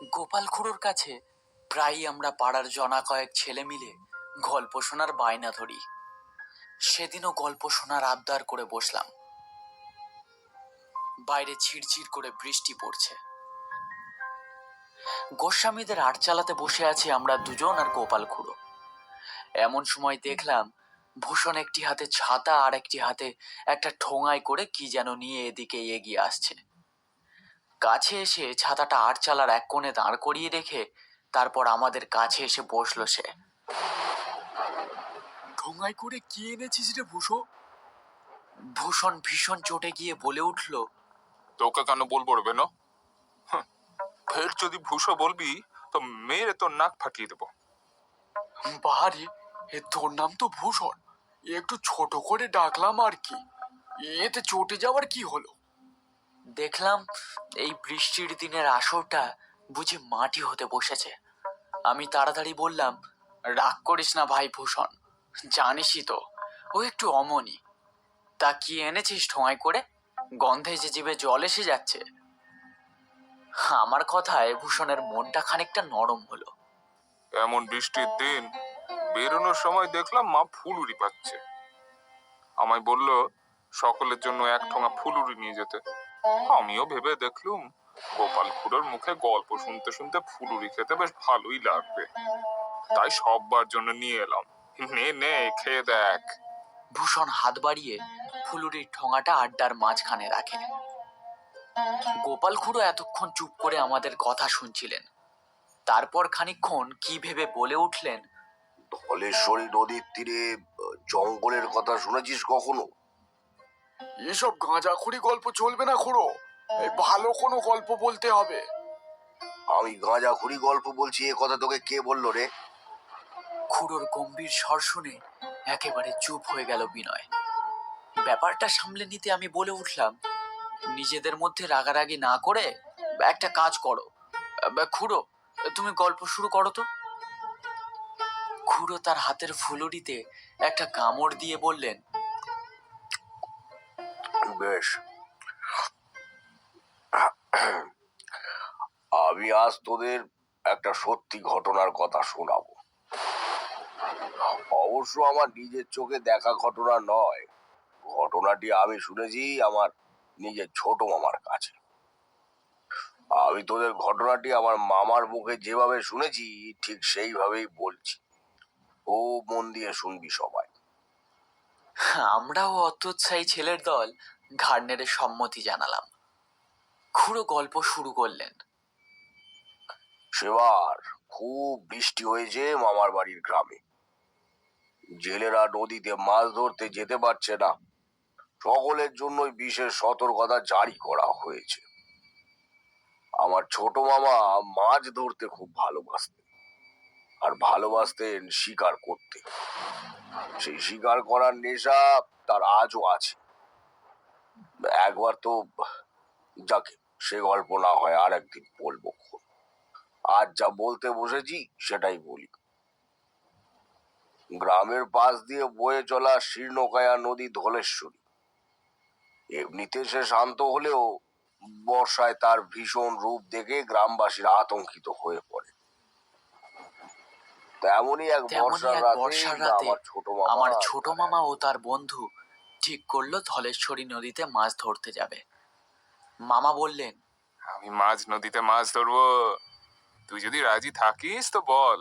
গোপাল খুড়োর কাছে প্রায়ই আমরা পাড়ার জনা কয়েক ছেলে মিলে গল্প শোনার বায়না ধরি। সেদিনও গল্প শোনার আবদার করে বসলাম। বাইরে ঝিরঝির করে বৃষ্টি পড়ছে। গোস্বামীদের আট চালাতে বসে আছি আমরা দুজন আর গোপাল খুড়ো। এমন সময় দেখলাম ভূষণ একটি হাতে ছাতা আর একটি হাতে একটা ঠোঙায় করে কি যেন নিয়ে এদিকে এগিয়ে আসছে। কাছে এসে ছাতাটা আটচালার এক কোণে দাঁড় করিয়ে রেখে তারপর আমাদের কাছে এসে বসলো সে। ঠোঙায় করে কি এনেছিস রে ভূষো? ভূষণ ভীষণ চটে গিয়ে বলে উঠল, তোকে কেন বলবো রে বেনো? ফের যদি ভূষো বলবি তো মেরে তোর নাক ফাটিয়ে দেবো। বাহারে, তোর নাম তো ভূষণ, একটু ছোট করে ডাকলাম আর কি, এতে চটে যাওয়ার কি হলো? দেখলাম এই বৃষ্টির দিনের আসরটা বুঝি মাটি হতে বসেছে। আমি তাড়াতাড়ি বললাম, রাগ করিস না ভাই ভূষণ, জানিসই তো ও একটু অমনি। তা কি এনেছিস ঠোঁয়ায় করে? গন্ধে যে জিভে জল এসে যাচ্ছে। আমার কথায় ভূষণের মনটা খানিকটা নরম হলো। এমন বৃষ্টির দিন বেরোনোর সময় দেখলাম মা ফুলুরি পাচ্ছে। আমায় বলল সকলের জন্য এক ঠোঙা ফুলুরি নিয়ে যেতে। আমিও ভেবে দেখলুম গোপাল খুড়োর মুখে গল্প শুনতে শুনতে ফুলুরি খেতে বেশ ভালোই লাগবে, তাই সববার জন্য নিয়ে এলাম। নে নে খেয়ে দেখ। ভূষণ হাত বাড়িয়ে ফুলুরির ঠোঙাটা আড্ডার মাঝখানে রাখে। গোপাল খুড়ো এতক্ষণ চুপ করে আমাদের কথা শুনছিলেন। তারপর খানিকক্ষণ কি ভেবে বলে উঠলেন, ধলেশ্বরী নদীর তীরে জঙ্গলের কথা শুনেছিস কখনো? এসব গাঁজাখুরি গল্প চলবে না খুড়ো, ভালো কোনো গল্প বলতে হবে। আমি গাঁজাখুরি গল্প বলছি, এ কথা তোকে কে বললো রে? খুড়োর গম্ভীর স্বর শুনে একেবারে চুপ হয়ে গেল বিনয়। ব্যাপারটা সামলে নিতে আমি বলে উঠলাম, নিজেদের মধ্যে রাগারাগি না করে একটা কাজ করো, খুড়ো তুমি গল্প শুরু করো তো। খুড়ো তার হাতের ফুলুরিতে একটা কামড় দিয়ে বললেন, বেশ, আমি আজ তোদের একটা সত্যি ঘটনার কথা শোনাবো। অবশ্য আমার নিজের চোখে দেখা ঘটনা নয়, ঘটনাটি আমি শুনেছি আমার নিজের ছোট মামার কাছে। আমি তোদের ঘটনাটি আমার মামার মুখে যেভাবে শুনেছি ঠিক সেইভাবেই বলছি। ও মন দিয়ে শুনবি সবাই। আমরাও অত্যুৎসাহী ছেলের দল ঘাড় নেড়ে সম্মতি জানালাম। খুড়ো গল্প শুরু করলেন। সেবার খুব বৃষ্টি হয়েছে মামার বাড়ির গ্রামে। জেলেরা নদীতে মাছ ধরতে যেতে পারছে না, সকলের জন্যই বিশেষ সতর্কতা জারি করা হয়েছে। আমার ছোট মামা মাছ ধরতে খুব ভালোবাসতেন, আর ভালোবাসতেন শিকার করতে। সেই শিকার করার নেশা তার আজও আছে। একবার তো, যাকে সে গল্প না হয় আর একদিন বলবো। আজ যা বলতে বসেছি সেটাই বলি। গ্রামের পাশ দিয়ে বয়ে চলা শীর্ণকায়া নদী ধলেশ্বরী। এমনিতে সে শান্ত হলেও বর্ষায় তার ভীষণ রূপ দেখে গ্রামবাসীরা আতঙ্কিত হয়ে পড়ে। তেমনই এক বর্ষার রাতে আমার ছোট মামা ও তার বন্ধু ঠিক করলো ধলেশ্বরী নদীতে মাছ ধরতে যাবে। মামা বললেন, আমি মাঝ নদীতে মাছ ধরবো, তুই যদি রাজি থাকিস তো বল।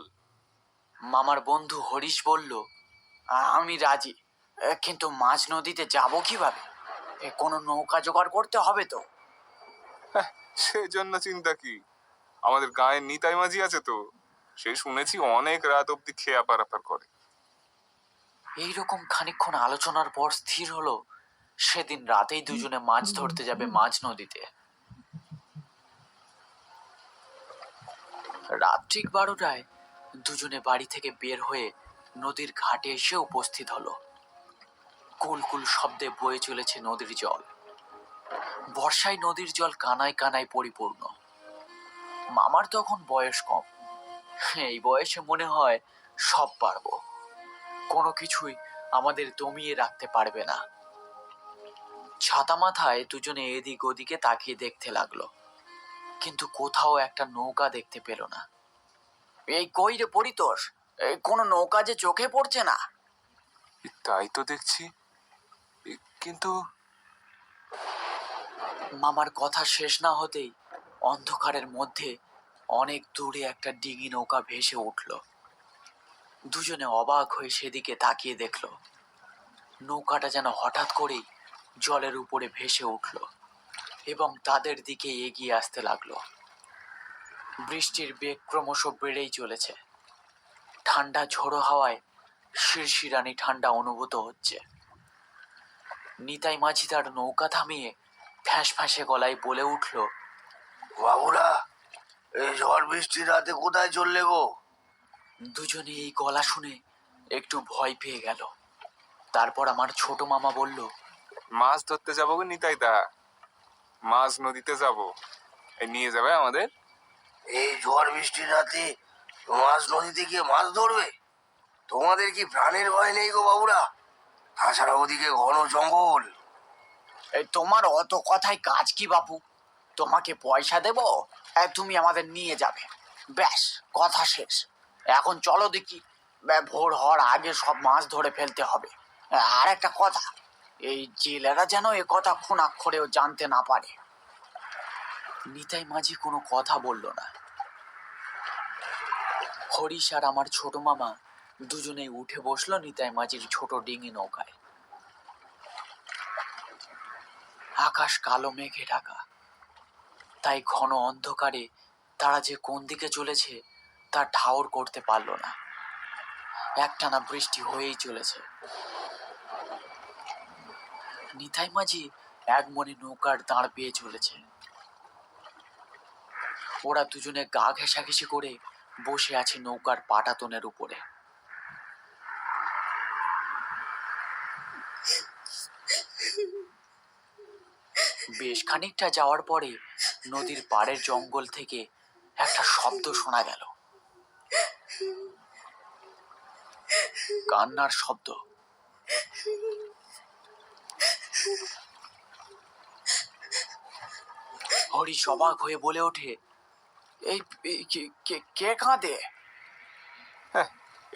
মামার বন্ধু হরিশ বলল, আমি রাজি, কিন্তু মাঝ নদীতে যাব কিভাবে? কোনো নৌকা জোগাড় করতে হবে তো। সেজন্য চিন্তা কি, আমাদের গায়ের নিতাই মাঝি আছে তো, সে শুনেছি অনেক রাত অব্দি খেয়া পারাপার করে। এইরকম খানিকক্ষণ আলোচনার পর স্থির হলো সেদিন রাতেই দুজনে মাছ ধরতে যাবে মাঝ নদীতে। রাত ঠিক 12টায় দুজনে বাড়ি থেকে বের হয়ে নদীর ঘাটে এসে উপস্থিত হলো। কুলকুল শব্দে বয়ে চলেছে নদীর জল। বর্ষায় নদীর জল কানায় কানায় পরিপূর্ণ। মামার তখন বয়স কম, এই বয়সে মনে হয় সব পারবো, কোনো কিছুই আমাদের দমিয়ে রাখতে পারবে না। ছাতা মাথায় দুজনে এদিক ওদিকে তাকিয়ে দেখতে লাগলো। কিন্তু কোথাও একটা নৌকা দেখতে পেল না। এই কই রে পরিতোষ, এই কোনো নৌকা যে চোখে পড়ছে না। তাই তো দেখছি, কিন্তু মামার কথা শেষ না হতেই অন্ধকারের মধ্যে অনেক দূরে একটা ডিঙি নৌকা ভেসে উঠল। দুজনে অবাক হয়ে সেদিকে তাকিয়ে দেখল নৌকাটা যেন হঠাৎ করেই জলের উপরে ভেসে উঠল এবং তাদের দিকে এগিয়ে আসতে লাগলো। বৃষ্টির বেগ ক্রমশ বেড়েই চলেছে। ঠান্ডা ঝোড়ো হাওয়ায় শিরশিরানি ঠান্ডা অনুভূত হচ্ছে। নিতাই মাঝি তার নৌকা থামিয়ে ফ্যাঁস ফ্যাঁসে গলায় বলে উঠল, বাবুরা, এই ঝড় বৃষ্টির রাতে কোথায় চললে গো? দুজনে এই গলা শুনে একটু ভয় পেয়ে গেল। তারপর আমার ছোট মামা বলল, মাছ ধরতে যাবো গো নিতাইদা, মাছ নদীতে যাব, এই নিয়ে যাবে আমাদের? এই ঝড় বৃষ্টির রাতে মাছ নদীতে গিয়ে মাছ ধরবে? তোমাদের কি প্রাণের ভয় নেই গো বাবুরা? তাছাড়া ওদিকে ঘন জঙ্গল। এই তোমার অত কথায় কাজ কি বাপু? তোমাকে পয়সা দেব, তুমি আমাদের নিয়ে যাবে, ব্যাস কথা শেষ। এখন চলো দেখি, ভোর হওয়ার আগে সব মাছ ধরে ফেলতে হবে। আর একটা কথা, এই জেলেরা যেন এ কথা খুনাক্ষরেও জানতে না পারে। নিতাই মাঝি কোনো কথা বলল না। হরিশ আর আমার ছোট মামা দুজনেই উঠে বসলো নিতাই মাঝির ছোট ডিঙি নৌকায়। আকাশ কালো মেঘে ঢাকা, তাই ঘন অন্ধকারে তারা যে কোন দিকে চলেছে তা ঠাউর করতে পারল না। একটানা বৃষ্টি হয়েই চলেছে। নিতাই মাঝি এক মনে নৌকার দাঁড় পেয়ে চলেছে। ওরা দুজনে গা ঘেঁষাঘেঁষি করে বসে আছে নৌকার পাটাতনের উপরে। বেশ খানিকটা যাওয়ার পরে নদীর পাড়ের জঙ্গল থেকে একটা শব্দ শোনা গেল, কান্নার শব্দ। হরিশ অবাক হয়ে বলে ওঠে, এই কে কাঁদে?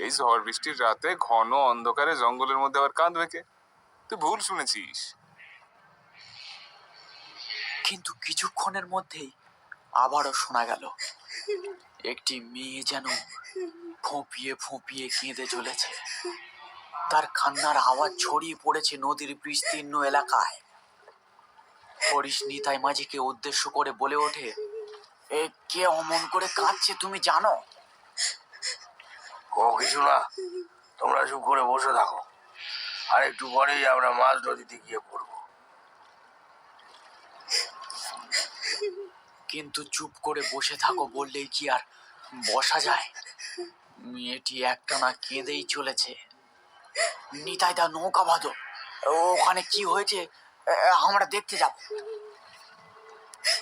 এই ঝড় বৃষ্টির রাতে ঘন অন্ধকারে জঙ্গলের মধ্যে আবার কাঁদবে কে? তুই ভুল শুনেছিস। কিন্তু কিছুক্ষণের মধ্যেই আবারও শোনা গেল একটি মেয়ে যেন ফোঁপিয়ে ফোঁপিয়ে কেঁদে চলেছে। তার কান্নার আওয়াজ ছড়িয়ে পড়েছে নদীর বিস্তীর্ণ এলাকায়। হরিশ নিতাই মাঝিকে উদ্দেশ্য করে বলে ওঠে, এ কে অমন করে কাঁদছে তুমি জানো? ও কিছু না, তোমরা চুপ করে বসে থাকো, আর একটু পরেই আমরা মাছ নদীতে গিয়ে পড়বো। কিন্তু চুপ করে বসে থাকো বললেই কি আর বসা যায়? মেয়েটি একটানা কেঁদেই চলেছে। নিতাই দা নৌকা বাঁধো, ওখানে কি হয়েছে আমরা দেখতে যাব।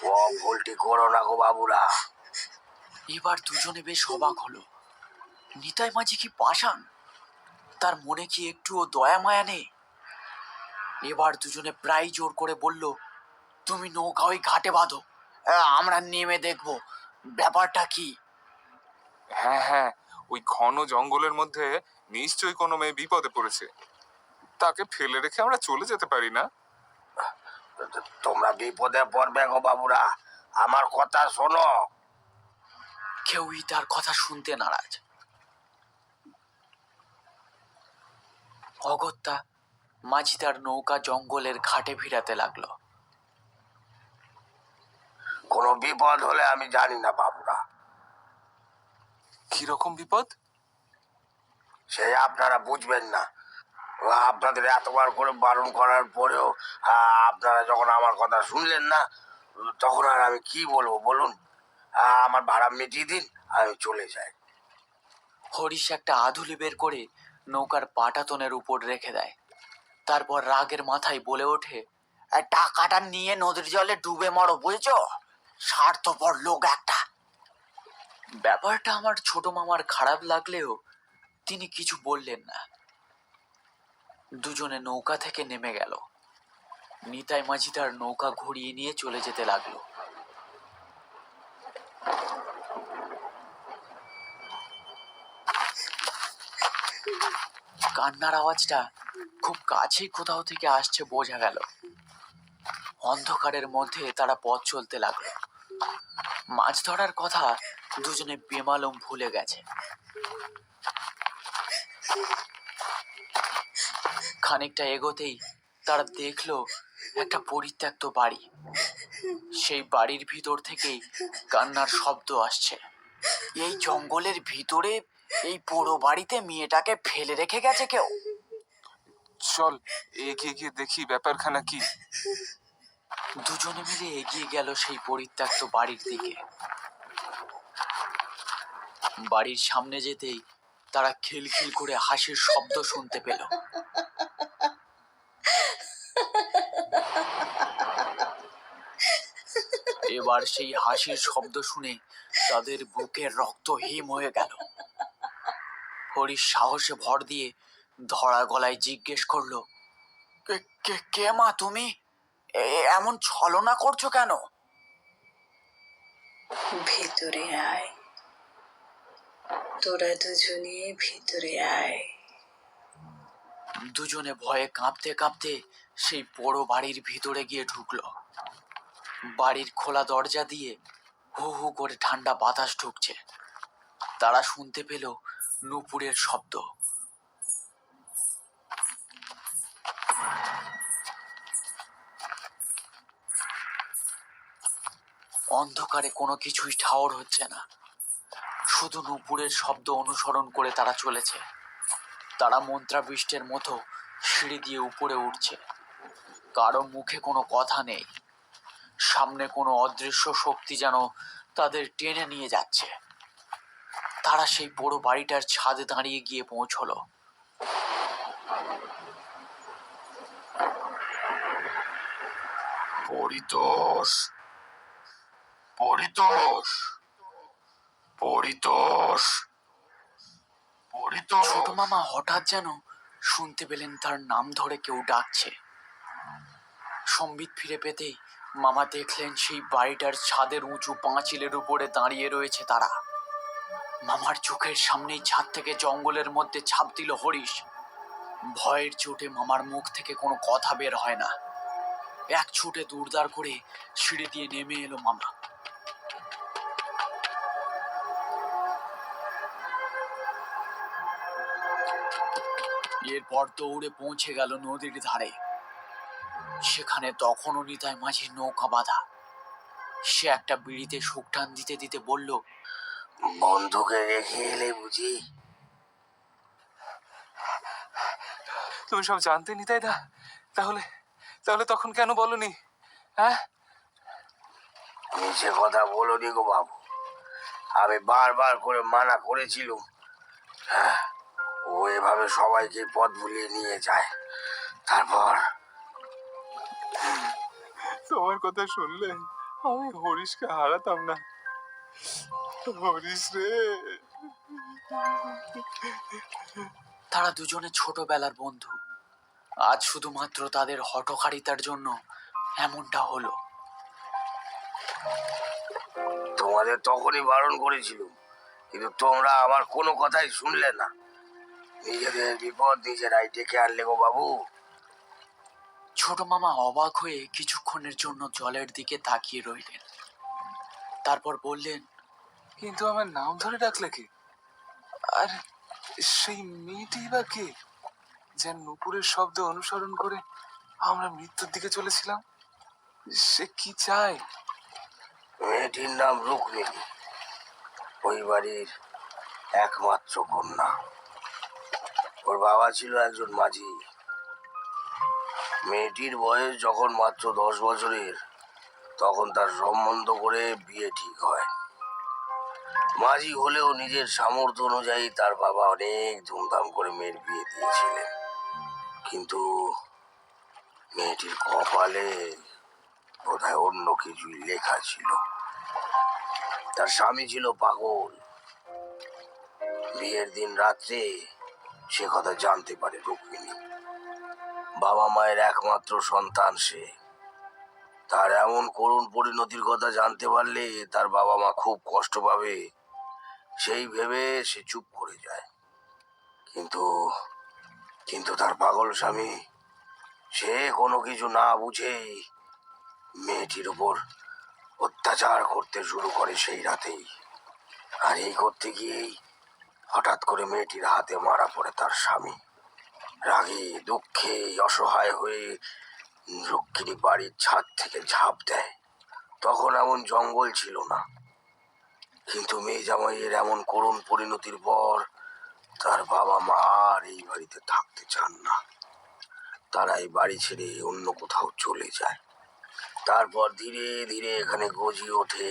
ও ভুলটি করো না গো বাবুরা। এবার দুজনে বেশ অবাক হলো। নিতাই মাঝি কি পাষাণ? তার মনে কি একটুও দয়া মায়া নেই? এবার দুজনে প্রায় জোর করে বলল, তুমি নৌকা ওই ঘাটে বাঁধো, আমরা নেমে দেখবো ব্যাপারটা কি। হ্যাঁ হ্যাঁ, ওই ঘন জঙ্গলের মধ্যে নিশ্চয়ই কোনো মেয়ে বিপদে পড়েছে, তাকে ফেলে রেখে আমরা চলে যেতে পারি না। তোমরা বিপদে পড়বে গো বাবুরা, আমার কথা শোনো। কেউই তার কথা শুনতে নারাজ। অগত্যা মাঝি তার নৌকা জঙ্গলের ঘাটে ভিড়াতে লাগলো। কোনো বিপদ হলে আমি জানি না বাবুরা। কিরকম বিপদ? সে আপনারা বুঝবেন না। আপনাদের এতবার করে বারণ করার পরেও আপনারা যখন আমার কথা শুনলেন না, তখন আর আমি কি বলবো বলুন? আমার ভাড়া মিটিয়ে দিন, আমি চলে যাই। হরিশ একটা আধুলি বের করে নৌকার পাটাতনের উপর রেখে দেয়। তারপর রাগের মাথায় বলে ওঠে, টাকাটা নিয়ে নদীর জলে ডুবে মরো, বুঝেছো? স্বার্থপর লোক একটা। ব্যাপারটা আমার ছোট মামার খারাপ লাগলেও তিনি কিছু বললেন না। দুজনে নৌকা থেকে নেমে গেল। নিতাই মাঝি তার নৌকা ঘুরিয়ে নিয়ে চলে যেতে লাগলো। কান্নার আওয়াজটা খুব কাছেই কোথাও থেকে আসছে বোঝা গেল। অন্ধকারের মধ্যে তারা পথ চলতে লাগলো। মাছ ধরার কথা দুজনে বেমালুম ভুলে গেছে। খানিকটা এগোতেই তারা দেখলো একটা পরিত্যক্ত বাড়ি। সেই বাড়ির ভিতর থেকেই কান্নার শব্দ আসছে। এই জঙ্গলের ভিতরে এই পোড়ো বাড়িতে মেয়েটাকে ফেলে রেখে গেছে কেউ। চল এগিয়ে গিয়ে দেখি ব্যাপারখানা কি। দুজনে মিলে এগিয়ে গেল সেই পরিত্যক্ত বাড়ির দিকে। বাড়ির সামনে যেতেই তারা খিলখিল করে হাসির শব্দ শুনতে পেল। এবার সেই হাসির শব্দ শুনে তাদের বুকের রক্ত হিম হয়ে গেল। হরিশ সাহসে ভর দিয়ে ধরা গলায় জিজ্ঞেস করলো, কে মা তুমি? এমন ছলনা করছো কেন? ভেতরে আয়, তোরা দুজনে ভেতরে আয়। দুজনে ভয়ে কাঁপতে কাঁপতে সেই পোড়ো বাড়ির ভিতরে গিয়ে ঢুকলো। বাড়ির খোলা দরজা দিয়ে হু হু করে ঠান্ডা বাতাস ঢুকছে। তারা শুনতে পেল নূপুরের শব্দ। অন্ধকারে কোনো কিছুই ঠাওর হচ্ছে না, শুধু নূপুরের শব্দ অনুসরণ করে তারা চলেছে। তারা মন্ত্রাবিষ্টের মতো সিঁড়ি দিয়ে উপরে উঠছে। কারো মুখে কোনো কথা নেই। সামনে কোনো অদৃশ্য শক্তি যেন তাদের টেনে নিয়ে যাচ্ছে। তারা সেই বড় বাড়িটার ছাদে দাঁড়িয়ে গিয়ে পৌঁছলো। পরিতোষ, পরিতোষ, পরিতোষ, পরিতোষ। ছোট মামা হঠাৎ যেন শুনতে পেলেন তার নাম ধরে কেউ ডাকছে। সম্বিত ফিরে পেতেই মামা দেখলেন সেই বাড়িটার ছাদের উঁচু পাঁচিলের উপরে দাঁড়িয়ে রয়েছে তারা। মামার চোখের সামনেই ছাদ থেকে জঙ্গলের মধ্যে ঝাঁপ দিল হরিশ। ভয়ের চোটে মামার মুখ থেকে কোনো কথা বের হয় না। এক ছুটে দৌড় করে সিঁড়ি দিয়ে নেমে এলো মামা। এরপর দৌড়ে পৌঁছে গেল নদীর ধারে। সেখানে তখনও নিতাই মাঝির নৌকা বাঁধা। সে একটা বিড়িতে শুক টান দিতে দিতে বলল, বন্ধুকে রেখে এলে বুঝি? তুমি সব জানতে নিতাই দা, তাহলে তাহলে তখন কেন বলনি? হ্যাঁ, মিছে কথা বলোনি গো বাবু। আমি বারবার করে মানা করেছিলুম। ও এভাবে সবাইকে পথ ভুলিয়ে নিয়ে যায়। তারপর তোমার কথা শুনলে আমি হরিশকে হারাতাম না। হরিশ রে। তারা দুজনে ছোটবেলার বন্ধু। আজ শুধুমাত্র তাদের হঠকারিতার জন্য এমনটা হলো। তোমাদের তখনই বারণ করেছিলুম, কিন্তু তোমরা আমার কোনো কথাই শুনলে না। নিজেদের বিপদ নিজেরাই ডেকে আনলে গো বাবু। ছোট মামা অবাক হয়ে কিছুক্ষণের জন্য জলের দিকে তাকিয়ে রইলেন। তারপর বললেন, কিন্তু আমার নাম ধরে ডাকলে কে? আর সেই মেয়েটি বা কে, যে নুপুরের শব্দ অনুসরণ করে আমরা মৃত্যুর দিকে চলেছিলাম? সে কি চায়? মেয়েটির নাম রুক্মিণী, ওই বাড়ির একমাত্র কন্যা। ওর বাবা ছিল একজন মাঝি। মেয়েটির বয়স যখন মাত্র 10 বছরের, তখন তার সম্বন্ধ করে বিয়ে ঠিক হয়। মাঝি হলেও নিজের সামর্থ্য অনুযায়ী তার বাবা অনেক ধুমধাম করে মেয়ের বিয়ে দিয়েছিলেন। কিন্তু মেয়েটির কপালে বোধহয় অন্য কিছুই লেখা ছিল। তার স্বামী ছিল পাগল। বিয়ের দিন রাত্রে সে কথা জানতে পারে রুক্মিণী। বাবা মায়ের একমাত্র সন্তান সে। তার এমন করুণ পরিণতির কথা জানতে পারলে তার বাবা মা খুব কষ্ট পাবে, সেই ভেবে সে চুপ করে যায়। কিন্তু কিন্তু তার পাগল স্বামী সে কোনো কিছু না বুঝেই মেয়েটির উপর অত্যাচার করতে শুরু করে সেই রাতেই। আর এই করতে গিয়েই হঠাৎ করে মেয়েটির হাতে মারা পড়ে তার স্বামী। রাগে দুঃখে অসহায় হয়ে রুক্মিণী বাড়ির ছাদ থেকে ঝাঁপ দেয়। তখন এমন জঙ্গল ছিল না, কিন্তু মেয়ে জামাইয়ের এমন করুণ পরিণতির পর তার বাবা মা আর এই বাড়িতে থাকতে চান না। তারা এই বাড়ি ছেড়ে অন্য কোথাও চলে যায়। তারপর ধীরে ধীরে এখানে গজিয়ে ওঠে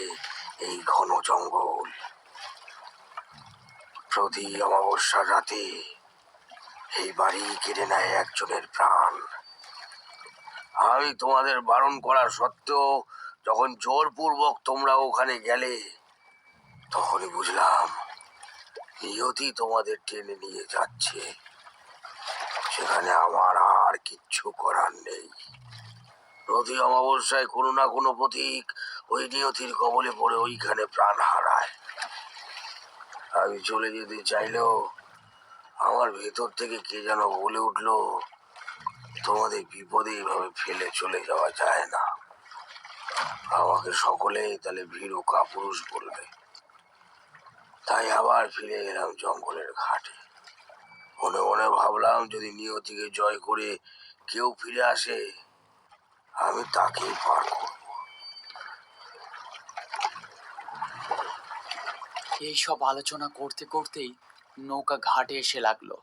এই ঘন জঙ্গল। প্রতি অমাবস্যার রাতে এই বাড়ি কেড়ে নেয় একজনের প্রাণ। আমি তোমাদের বারণ করা সত্ত্বেও যখন জোরপূর্বক তোমরা ওখানে গেলে, তখনই বুঝলাম নিয়তি তোমাদের টেনে নিয়ে যাচ্ছে। সেখানে আমার আর কিচ্ছু করার নেই। প্রতি অমাবস্যায় কোনো না কোনো পথিক ওই নিয়তির কবলে পড়ে ওইখানে প্রাণ হারায়। আমি চলে যেতে চাইলেও আমার ভেতর থেকে কে যেন বলে উঠলো, তোমাদের বিপদে এইভাবে ফেলে চলে যাওয়া যায় না। আমাকে সকলেই তাহলে ভীরু কাপুরুষ বলবে। তাই আবার ফিরে এলাম জঙ্গলের ঘাটে। মনে মনে ভাবলাম, যদি নিয়তিকে জয় করে কেউ ফিরে আসে, আমি তাকেই পার করব। এইসব আলোচনা করতে করতেই নৌকা ঘাটে এসে লাগলো।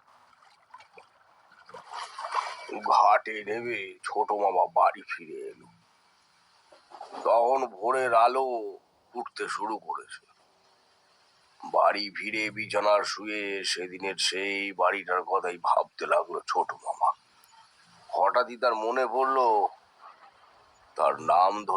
ঘাটে নেমে ছোট মামা বাড়ি ফিরে এলো। তখন ভোরের আলো ফুটতে শুরু করেছে। বাড়ি ফিরে বিছানার শুয়ে সেদিনের সেই বাড়িটার কথাই ভাবতে লাগলো ছোট মামা। হঠাৎই তার মনে পড়লো তার নাম ধরে